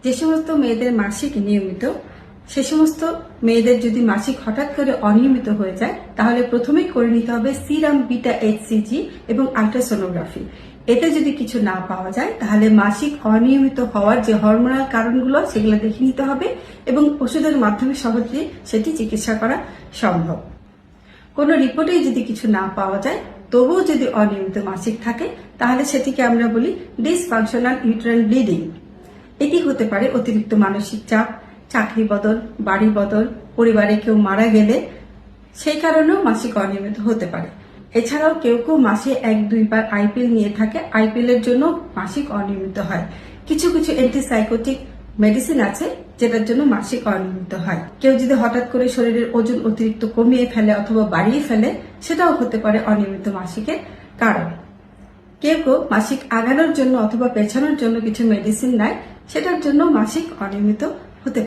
যে সমস্ত মেয়েদের মাসিক নিয়মিত, সে সমস্ত মেয়েদের যদি মাসিক হঠাৎ করে অনিয়মিত হয়ে যায় তাহলে প্রথমেই করে নিতে হবে সিরাম বিটা এইচসিজি এবং আল্ট্রাসোনোগ্রাফি। এতে যদি কিছু না পাওয়া যায় তাহলে মাসিক অনিয়মিত হওয়ার যে হরমোনাল কারণগুলো সেগুলো দেখে নিতে হবে এবং ওষুধের মাধ্যমে সহজে সেটি চিকিৎসা করা সম্ভব। কোনো রিপোর্টেই যদি কিছু না পাওয়া যায় তবুও যদি অনিয়মিত মাসিক থাকে তাহলে সেটিকে আমরা বলি ডিসফাংশনাল ইউটেরাইন ব্লিডিং। এটি হতে পারে অতিরিক্ত মানসিক চাপ, চাকরি বদল, বাড়ি বদল, পরিবারে কেউ মারা গেলে সেই কারণেও মাসিক অনিয়মিত হতে পারে। এছাড়াও কেউ কেউ মাসে 1-2 বার আইপিএল নিয়ে থাকে, আইপিএল এর জন্য মাসিক অনিয়মিত হয়। কিছু কিছু অ্যান্টিসাইকোটিক মেডিসিন আছে যেটার জন্য মাসিক অনিয়মিত হয়। কেউ যদি হঠাৎ করে শরীরের ওজন অতিরিক্ত কমিয়ে ফেলে অথবা বাড়িয়ে ফেলে সেটাও হতে পারে অনিয়মিত মাসিকের কারণ। কেউ কেউ মাসিক আগানোর জন্য অথবা পেছানোর জন্য কিছু মেডিসিন নেয়, সেটার জন্য মাসিক অনিয়মিত